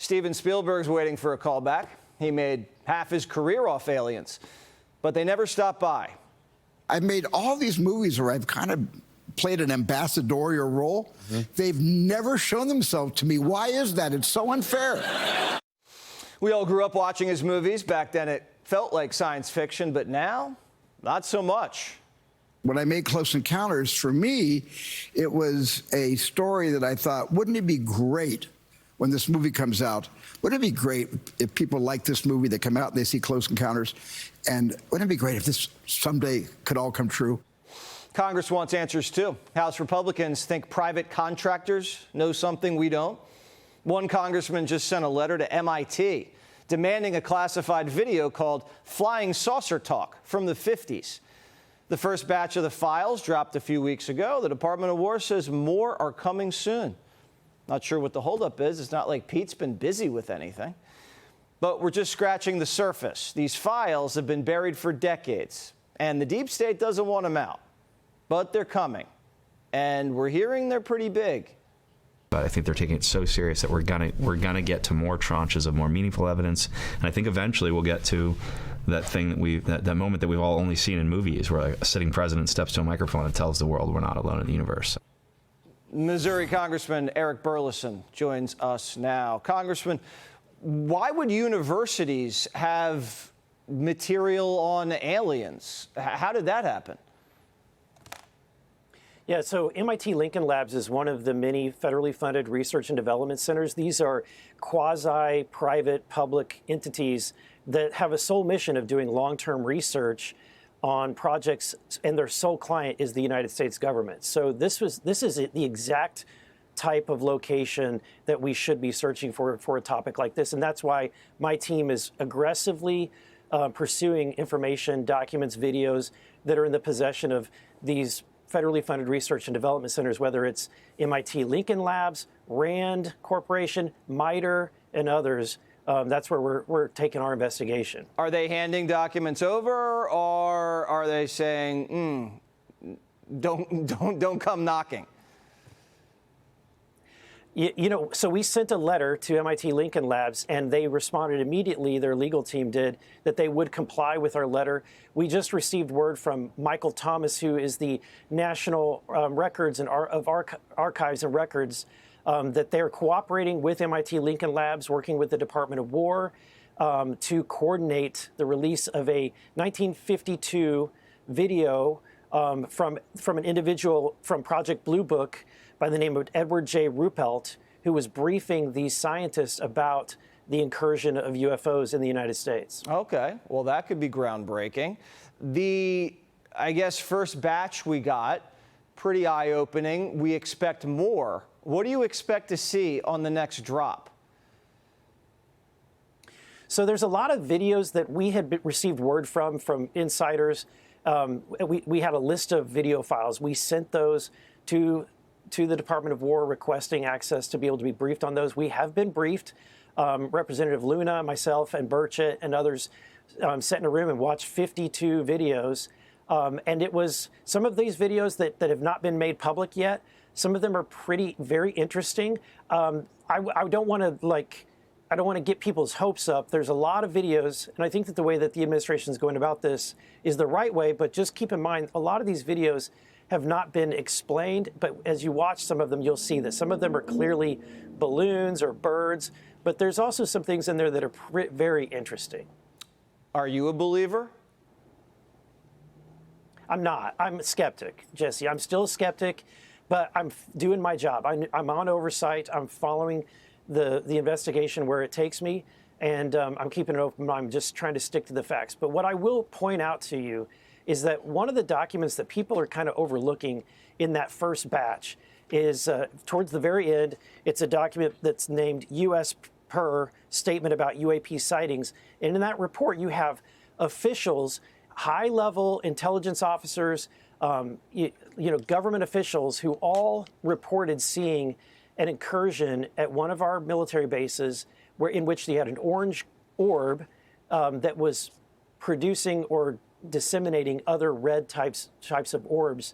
Steven Spielberg's waiting for a callback. He made half his career off aliens, but they never stopped by. I've made all these movies where I've kind of played an ambassadorial role. They've never shown themselves to me. Why is that? It's so unfair. We all grew up watching his movies. Back then it felt like science fiction, but now, not so much. When I made Close Encounters, for me, it was a story that I thought, wouldn't it be great when this movie comes out? Wouldn't it be great if people like this movie, they come out and they see Close Encounters? And wouldn't it be great if this someday could all come true? Congress wants answers, too. House Republicans think private contractors know something we don't. One congressman just sent a letter to MIT demanding a classified video called Flying Saucer Talk from the 50s. The first batch of the files dropped a few weeks ago. The Department of War says more are coming soon. Not sure what the holdup is. It's not like Pete's been busy with anything. But we're just scratching the surface. These files have been buried for decades, and the deep state doesn't want them out. But they're coming, and we're hearing they're pretty big. But I think they're taking it so serious that we're gonna get to more tranches of more meaningful evidence, and I think eventually we'll get to that thing that moment that we've all only seen in movies, where a sitting president steps to a microphone and tells the world we're not alone in the universe. Missouri Congressman Eric Burlison joins us now. Congressman, why would universities have material on aliens? How did that happen? Yeah, so MIT Lincoln Labs is one of the many federally funded research and development centers. These are quasi-private public entities that have a sole mission of doing long-term research on projects, and their sole client is the United States government. So this is the exact type of location that we should be searching for a topic like this, and that's why my team is aggressively pursuing information, documents, videos that are in the possession of these federally funded research and development centers, whether it's MIT Lincoln Labs, RAND Corporation, MITRE, and others. That's where we're taking our investigation. Are they handing documents over, or are they saying, don't come knocking? You know, so we sent a letter to MIT Lincoln Labs, and they responded immediately, their legal team did, that they would comply with our letter. We just received word from Michael Thomas, who is the National Records and Archives and Records, that they're cooperating with MIT Lincoln Labs, working with the Department of War to coordinate the release of a 1952 video from an individual from Project Blue Book by the name of Edward J. Ruppelt, who was briefing these scientists about the incursion of UFOs in the United States. Okay, well, that could be groundbreaking. The, I guess, first batch we got, pretty eye-opening. We expect more. What do you expect to see on the next drop? So there's a lot of videos that we had received word from insiders. We had a list of video files. We sent those to the Department of War requesting access to be able to be briefed on those. We have been briefed. Representative Luna, myself, and Burchett and others sat in a room and watched 52 videos. And it was some of these videos that have not been made public yet. Some of them are very interesting. I don't want to get people's hopes up. There's a lot of videos, and I think that the way that the administration is going about this is the right way, but just keep in mind, a lot of these videos have not been explained, but as you watch some of them, you'll see that some of them are clearly balloons or birds, but there's also some things in there that are very interesting. Are you a believer? I'm not. I'm a skeptic, Jesse. I'm still a skeptic, but I'm doing my job. I'm on oversight. I'm following the investigation where it takes me, and I'm keeping an open mind. I'm just trying to stick to the facts. But what I will point out to you is that one of the documents that people are kind of overlooking in that first batch is towards the very end. It's a document that's named U.S. Per Statement about UAP Sightings. And in that report, you have officials, high-level intelligence officers, government officials who all reported seeing an incursion at one of our military bases in which they had an orange orb that was producing or disseminating other red types of orbs.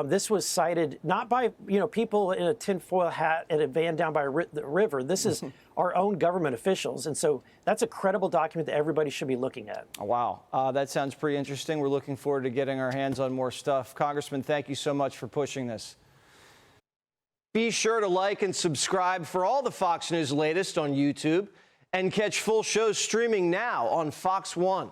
This was cited not by people in a tinfoil hat at a van down by the river. This is our own government officials, and so that's a credible document that everybody should be looking at. Wow, that sounds pretty interesting. We're looking forward to getting our hands on more stuff. Congressman, thank you so much for pushing this. Be sure to like and subscribe for all the Fox News latest on YouTube, and catch full shows streaming now on Fox One.